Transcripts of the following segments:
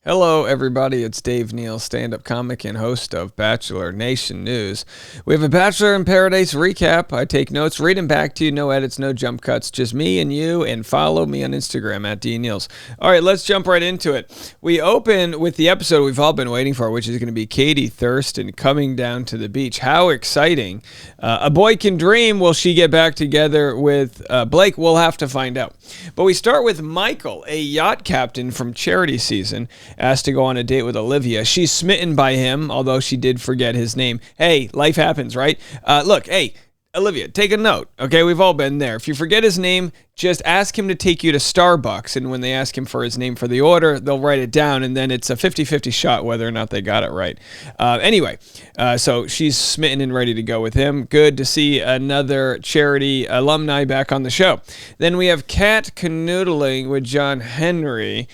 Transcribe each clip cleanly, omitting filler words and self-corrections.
Hello, everybody. It's Dave Neal, stand-up comic and host of Bachelor Nation News. We have a Bachelor in Paradise recap. I take notes, read them back to you. No edits, no jump cuts, just me and you. And follow me on Instagram at DNeals. All right, let's jump right into it. We open with the episode we've all been waiting for, which is going to be Katie Thurston coming down to the beach. How exciting! A boy can dream. Will she get back together with Blake? We'll have to find out. But we start with Michael, a yacht captain from charity season, asked to go on a date with Olivia. She's smitten by him, although she did forget his name. Hey, life happens, right? Look, hey, Olivia, take a note, okay? We've all been there. If you forget his name, just ask him to take you to Starbucks, and when they ask him for his name for the order, they'll write it down, and then it's a 50-50 shot whether or not they got it right. So she's smitten and ready to go with him. Good to see another charity alumni back on the show. Then we have Kat canoodling with John Henry.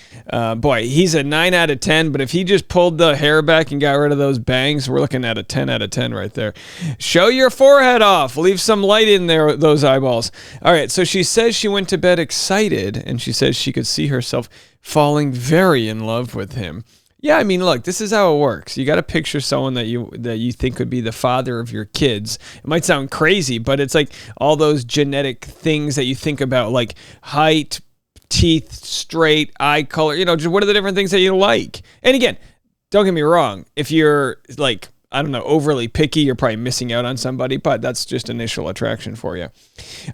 Boy, he's a 9 out of 10, but if he just pulled the hair back and got rid of those bangs, we're looking at a 10 out of 10 right there. Show your forehead off. Leave some light in there, those eyeballs. All right, so she says she went to bed excited, and she says she could see herself falling very in love with him. Yeah, I mean, look, this is how it works. You got to picture someone that you think could be the father of your kids. It might sound crazy, but it's like all those genetic things that you think about, like height, teeth, straight, eye color, just what are the different things that you like? And again, don't get me wrong, if you're like, I don't know, overly picky, you're probably missing out on somebody, but that's just initial attraction for you.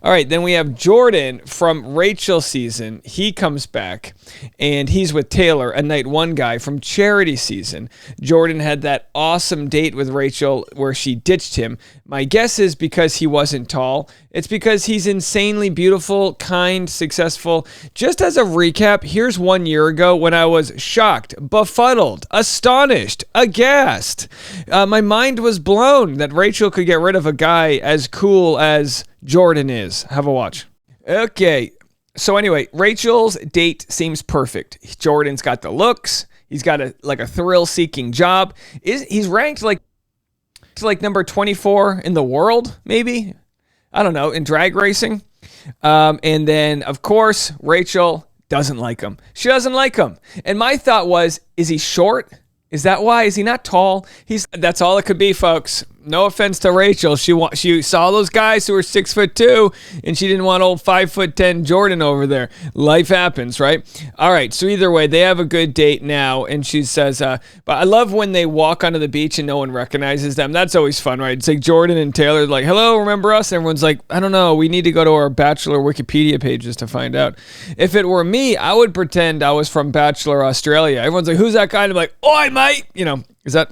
All right, then we have Jordan from Rachel season. He comes back, and he's with Taylor, a night one guy from charity season. Jordan had that awesome date with Rachel where she ditched him. My guess is because he wasn't tall. It's because he's insanely beautiful, kind, successful. Just as a recap, here's 1 year ago when I was shocked, befuddled, astonished, aghast. My mind was blown that Rachel could get rid of a guy as cool as Jordan is. Have a watch. Okay, so anyway, Rachel's date seems perfect. Jordan's got the looks. He's got a thrill-seeking job. He's ranked like number 24 in the world, maybe? I don't know, in drag racing. And then, of course, Rachel doesn't like him. She doesn't like him. And my thought was, is he short? Is that why? Is he not tall? That's all it could be, folks. No offense to Rachel. She saw those guys who were 6'2", and she didn't want old 5'10" Jordan over there. Life happens, right? All right. So either way, they have a good date now, and she says, "But I love when they walk onto the beach and no one recognizes them. That's always fun, right? It's like Jordan and Taylor, like, hello, remember us? Everyone's like, I don't know. We need to go to our Bachelor Wikipedia pages to find out. If it were me, I would pretend I was from Bachelor Australia. Everyone's like, who's that guy? And I'm like, oi, mate. Is that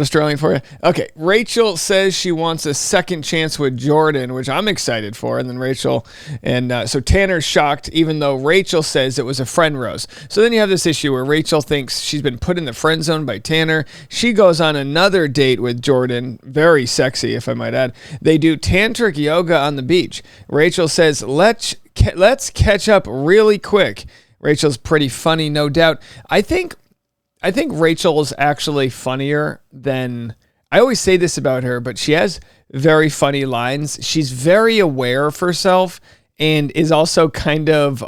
Australian for you? Okay, Rachel says she wants a second chance with Jordan, which I'm excited for. And then so Tanner's shocked, even though Rachel says it was a friend rose. So then you have this issue where Rachel thinks she's been put in the friend zone by Tanner. She goes on another date with Jordan, very sexy, if I might add. They do tantric yoga on the beach. Rachel says, let's catch up really quick. Rachel's pretty funny, no doubt. I think Rachel is actually funnier than... I always say this about her, but she has very funny lines. She's very aware of herself and is also kind of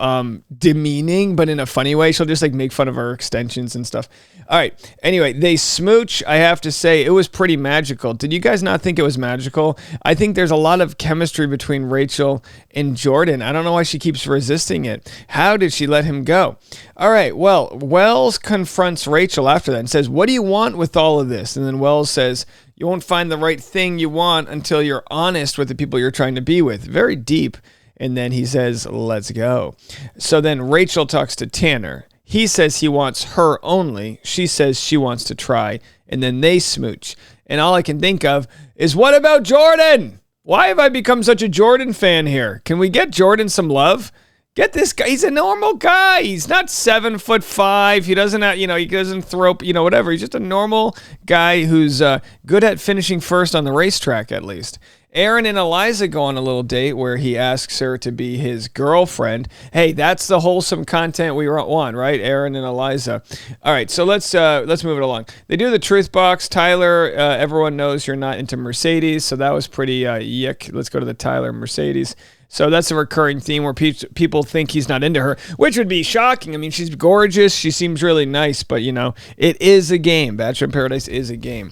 demeaning, but in a funny way. She'll just make fun of her extensions and stuff. All right. Anyway, they smooch. I have to say, it was pretty magical. Did you guys not think it was magical? I think there's a lot of chemistry between Rachel and Jordan. I don't know why she keeps resisting it. How did she let him go? All right. Well, Wells confronts Rachel after that and says, what do you want with all of this? And then Wells says, you won't find the right thing you want until you're honest with the people you're trying to be with. Very deep. And then he says, let's go. So then Rachel talks to Tanner. He says he wants her only. She says she wants to try. And then they smooch. And all I can think of is, what about Jordan? Why have I become such a Jordan fan here? Can we get Jordan some love? Get this guy. He's a normal guy. He's not 7'5". He doesn't have, he doesn't throw, whatever. He's just a normal guy who's good at finishing first on the racetrack, at least. Aaron and Eliza go on a little date where he asks her to be his girlfriend. Hey, that's the wholesome content we want, right? Aaron and Eliza. All right, so let's move it along. They do the truth box. Tyler, everyone knows you're not into Mercedes, so that was pretty yick. Let's go to the Tyler Mercedes. So that's a recurring theme where people think he's not into her, which would be shocking. I mean, she's gorgeous. She seems really nice, but, it is a game. Bachelor in Paradise is a game.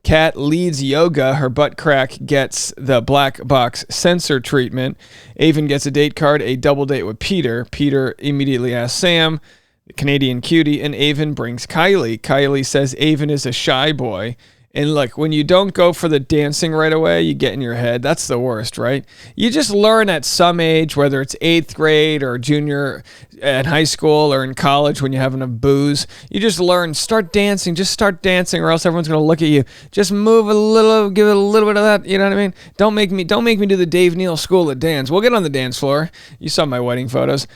Kat leads yoga. Her butt crack gets the black box censor treatment. Avon gets a date card, a double date with Peter. Peter immediately asks Sam, the Canadian cutie, and Avon brings Kylie. Kylie says Avon is a shy boy. And look, when you don't go for the dancing right away, you get in your head. That's the worst, right? You just learn at some age, whether it's 8th grade or junior at high school or in college when you have enough booze, you just learn, start dancing, just start dancing or else everyone's going to look at you. Just move a little, give it a little bit of that, you know what I mean? Don't make me do the Dave Neal School of Dance. We'll get on the dance floor. You saw my wedding photos.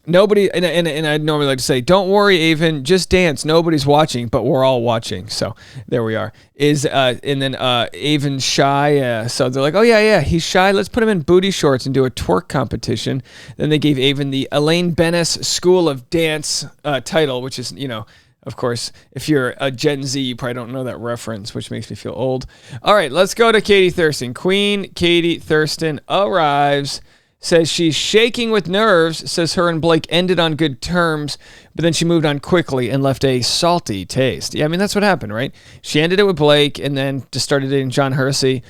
Nobody, and I'd normally like to say, don't worry, Avon, just dance. Nobody's watching, but we're all watching. So there we are. And then Avon's shy. So they're like, oh, yeah, he's shy. Let's put him in booty shorts and do a twerk competition. Then they gave Avon the Elaine Bennis School of Dance title, which is, of course, if you're a Gen Z, you probably don't know that reference, which makes me feel old. All right, let's go to Katie Thurston. Queen Katie Thurston arrives. Says she's shaking with nerves, says her and Blake ended on good terms, but then she moved on quickly and left a salty taste. Yeah, I mean, that's what happened, right? She ended it with Blake and then just started dating John Hersey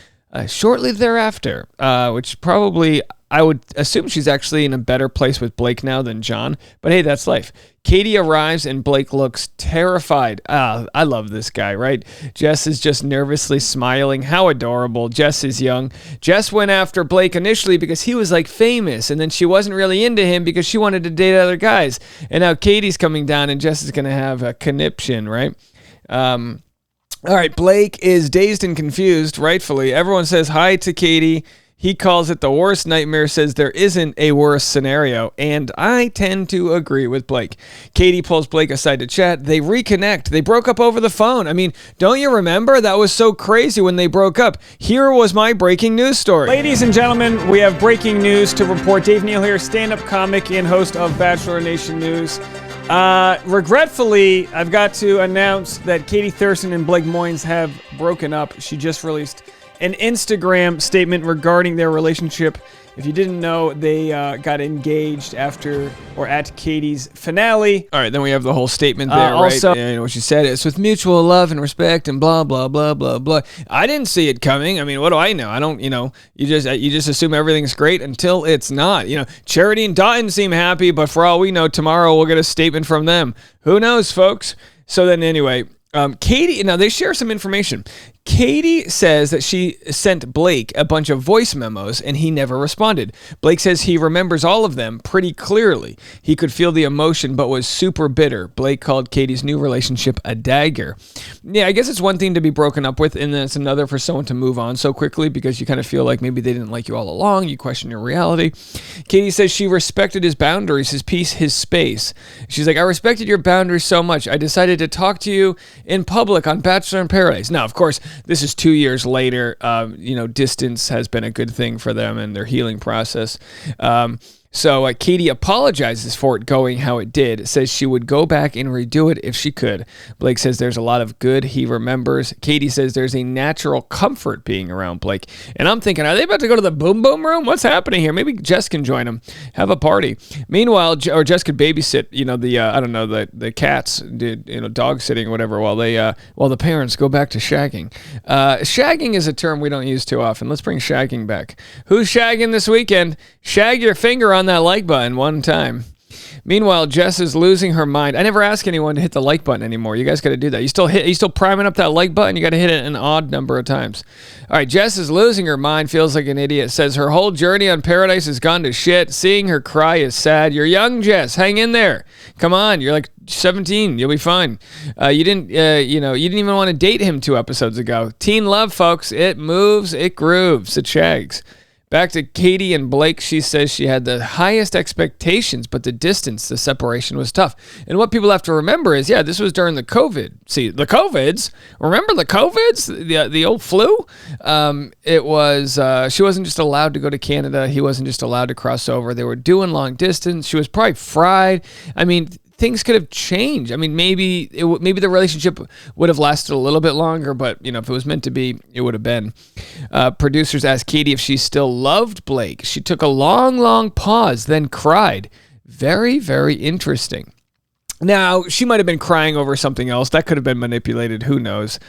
shortly thereafter, which probably, I would assume she's actually in a better place with Blake now than John, but hey, that's life. Katie arrives and Blake looks terrified. I love this guy, right? Jess is just nervously smiling. How adorable. Jess is young. Jess went after Blake initially because he was like famous, and then she wasn't really into him because she wanted to date other guys. And now Katie's coming down and Jess is going to have a conniption, right? All right, Blake is dazed and confused, rightfully. Everyone says hi to Katie. He calls it the worst nightmare, says there isn't a worse scenario, and I tend to agree with Blake. Katie pulls Blake aside to chat. They reconnect. They broke up over the phone. I mean, don't you remember? That was so crazy when they broke up. Here was my breaking news story. Ladies and gentlemen, we have breaking news to report. Dave Neal here, stand-up comic and host of Bachelor Nation News. Regretfully, I've got to announce that Katie Thurston and Blake Moynes have broken up. She just released an Instagram statement regarding their relationship. If you didn't know, they got engaged after or at Katie's finale. All right, then we have the whole statement there, also, right? And what she said, it's with mutual love and respect and blah, blah, blah, blah, blah. I didn't see it coming. I mean, what do I know? I don't, you just assume everything's great until it's not. Charity and Dotton seem happy, but for all we know, tomorrow we'll get a statement from them. Who knows, folks? So then anyway, Katie, now they share some information. Katie says that she sent Blake a bunch of voice memos and he never responded. Blake says he remembers all of them pretty clearly. He could feel the emotion but was super bitter. Blake called Katie's new relationship a dagger. Yeah, I guess it's one thing to be broken up with, and then it's another for someone to move on so quickly because you kind of feel like maybe they didn't like you all along. You question your reality. Katie says she respected his boundaries, his peace, his space. She's like, I respected your boundaries so much. I decided to talk to you in public on Bachelor in Paradise. Now, of course, this is 2 years later. Distance has been a good thing for them and their healing process. So Katie apologizes for it going how it did, says she would go back and redo it if she could. Blake says there's a lot of good he remembers. Katie says there's a natural comfort being around Blake. And I'm thinking, are they about to go to the boom boom room? What's happening here? Maybe Jess can join them, have a party. Meanwhile, or Jess could babysit, the cats, dog sitting or whatever, while the parents go back to shagging. Shagging is a term we don't use too often. Let's bring shagging back. Who's shagging this weekend? Shag your finger on that like button one time. Meanwhile, Jess is losing her mind. I never ask anyone to hit the like button anymore. You guys got to do that. You still priming up that like button. You got to hit it an odd number of times. All right, Jess is losing her mind, feels like an idiot, says her whole journey on Paradise has gone to shit. Seeing her cry is sad. You're young, Jess. Hang in there. Come on. You're like 17. You'll be fine. You didn't even want to date him 2 episodes ago. Teen love, folks. It moves. It grooves. It shags. Back to Katie and Blake, she says she had the highest expectations, but the separation was tough. And what people have to remember is, this was during the COVID. See, the COVIDs. Remember the COVIDs? The old flu? She wasn't just allowed to go to Canada. He wasn't just allowed to cross over. They were doing long distance. She was probably fried. I mean, things could have changed. I mean, maybe the relationship would have lasted a little bit longer, but if it was meant to be, it would have been. Producers asked Katie if she still loved Blake. She took a long, long pause, then cried. Very, very interesting. Now, she might have been crying over something else. That could have been manipulated. Who knows?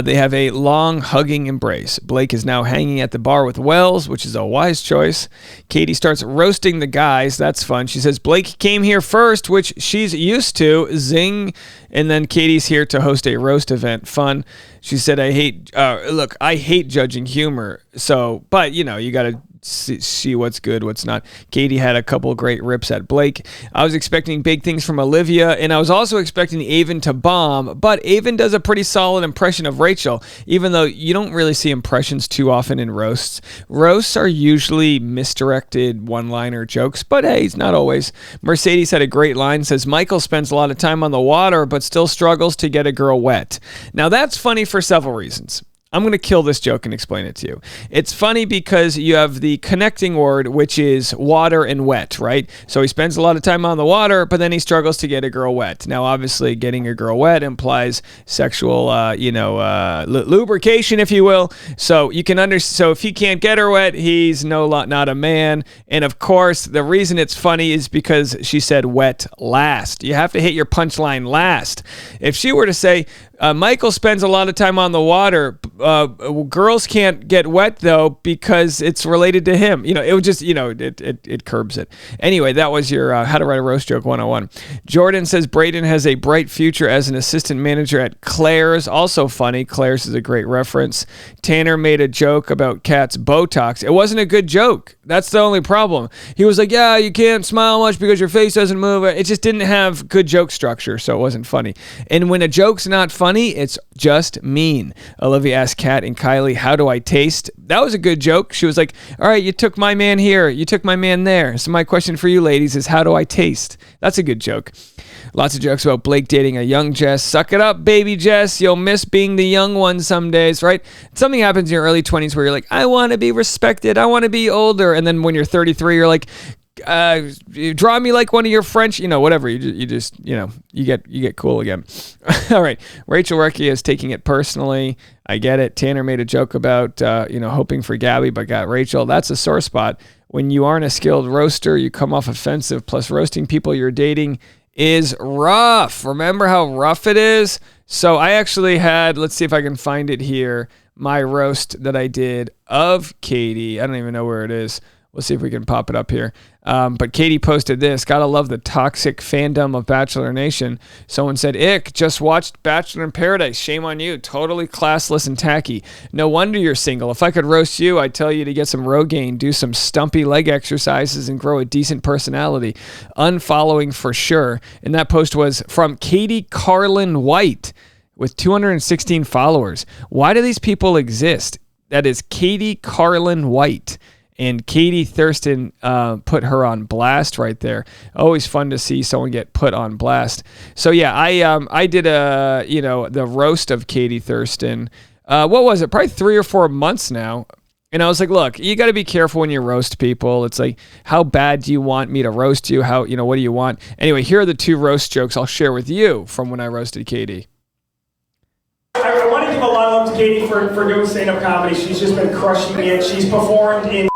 They have a long, hugging embrace. Blake is now hanging at the bar with Wells, which is a wise choice. Katie starts roasting the guys. That's fun. She says Blake came here first, which she's used to. Zing. And then Katie's here to host a roast event. Fun. She said, I hate judging humor. So, but, you got to see what's good, what's not. Katie had a couple great rips at Blake. I was expecting big things from Olivia, and I was also expecting Avon to bomb, but Avon does a pretty solid impression of Rachel, even though you don't really see impressions too often in roasts. Roasts are usually misdirected one-liner jokes, but hey, it's not always. Mercedes had a great line, says Michael spends a lot of time on the water, but still struggles to get a girl wet. Now that's funny for several reasons. I'm going to kill this joke and explain it to you. It's funny because you have the connecting word, which is water and wet, right? So he spends a lot of time on the water, but then he struggles to get a girl wet. Now, obviously, getting a girl wet implies sexual, lubrication, if you will. So you can So if he can't get her wet, he's not a man. And of course, the reason it's funny is because she said wet last. You have to hit your punchline last. If she were to say, Michael spends a lot of time on the water. Girls can't get wet, though, because it's related to him. It would just, it curbs it. Anyway, that was your How to Write a Roast Joke 101. Jordan says Braden has a bright future as an assistant manager at Claire's. Also funny. Claire's is a great reference. Tanner made a joke about Kat's Botox. It wasn't a good joke. That's the only problem. He was like, yeah, you can't smile much because your face doesn't move. It just didn't have good joke structure, so it wasn't funny. And when a joke's not funny, it's just mean. Olivia asked Kat and Kylie, how do I taste? That was a good joke. She was like, all right, you took my man here. You took my man there. So my question for you ladies is, how do I taste? That's a good joke. Lots of jokes about Blake dating a young Jess. Suck it up, baby Jess. You'll miss being the young one some days, right? Something happens in your early 20s where you're like, I want to be respected. I want to be older. And then when you're 33, you're like, you draw me like one of your French, whatever. You get cool again. All right. Rachel Recchi is taking it personally. I get it. Tanner made a joke about, hoping for Gabby, but got Rachel. That's a sore spot. When you aren't a skilled roaster, you come off offensive. Plus, roasting people you're dating is rough. Remember how rough it is? So I actually had, let's see if I can find it here, my roast that I did of Katie. I don't even know where it is. We'll see if we can pop it up here. But Katie posted this. Gotta love the toxic fandom of Bachelor Nation. Someone said, Ick, just watched Bachelor in Paradise. Shame on you. Totally classless and tacky. No wonder you're single. If I could roast you, I'd tell you to get some Rogaine, do some stumpy leg exercises, and grow a decent personality. Unfollowing for sure. And that post was from Katie Carlin White with 216 followers. Why do these people exist? That is Katie Carlin White. And Katie Thurston put her on blast right there. Always fun to see someone get put on blast. So yeah, I did the roast of Katie Thurston. What was it? Probably 3 or 4 months now. And I was like, look, you got to be careful when you roast people. It's like, how bad do you want me to roast you? How, what do you want? Anyway, here are the 2 roast jokes I'll share with you from when I roasted Katie. I want to give a lot of love to Katie for doing stand-up comedy. She's just been crushing it. She's performed in.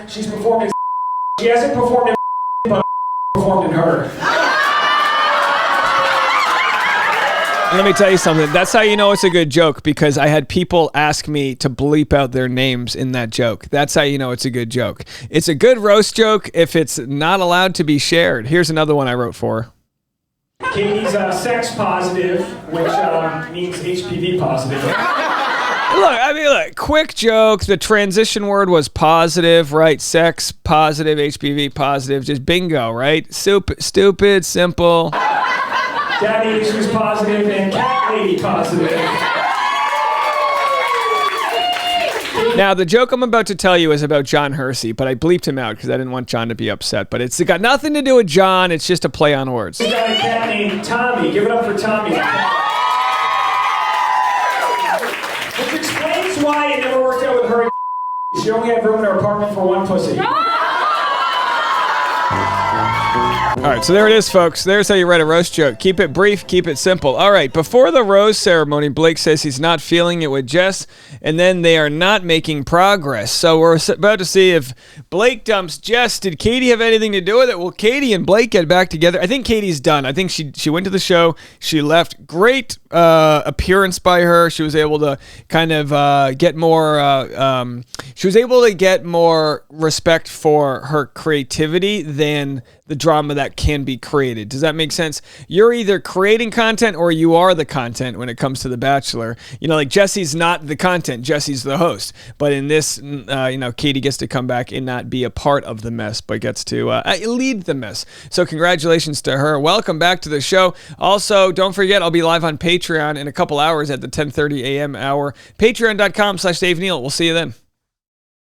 She hasn't performed in, but performed in her. Let me tell you something. That's how you know it's a good joke, because I had people ask me to bleep out their names in that joke. That's how you know it's a good joke. It's a good roast joke if it's not allowed to be shared. Here's another one I wrote for. Katie's sex positive, which means HPV positive. Look, quick joke. The transition word was positive, right? Sex positive, HPV positive, just bingo, right? Stupid, simple. Daddy issues positive and cat lady positive. Now, the joke I'm about to tell you is about John Hersey, but I bleeped him out because I didn't want John to be upset. But it's got nothing to do with John. It's just a play on words. He's got a cat named Tommy. Give it up for Tommy. Which explains why it never worked out with her. She only had room in her apartment for one pussy. All right, so there it is, folks. There's how you write a roast joke. Keep it brief, keep it simple. All right, before the rose ceremony, Blake says he's not feeling it with Jess, and then they are not making progress. So we're about to see if Blake dumps Jess. Did Katie have anything to do with it? Will Katie and Blake get back together? I think Katie's done. I think she went to the show. She left. Great appearance by her. She was able to kind of get more. She was able to get more respect for her creativity than the drama that can be created. Does that make sense? You're either creating content or you are the content when it comes to The Bachelor. You know, like Jesse's not the content, Jesse's the host. But in this, Katie gets to come back and not be a part of the mess, but gets to lead the mess. So congratulations to her. Welcome back to the show. Also, don't forget, I'll be live on Patreon in a couple hours at the 10:30 a.m. hour. Patreon.com/Dave Neal. We'll see you then.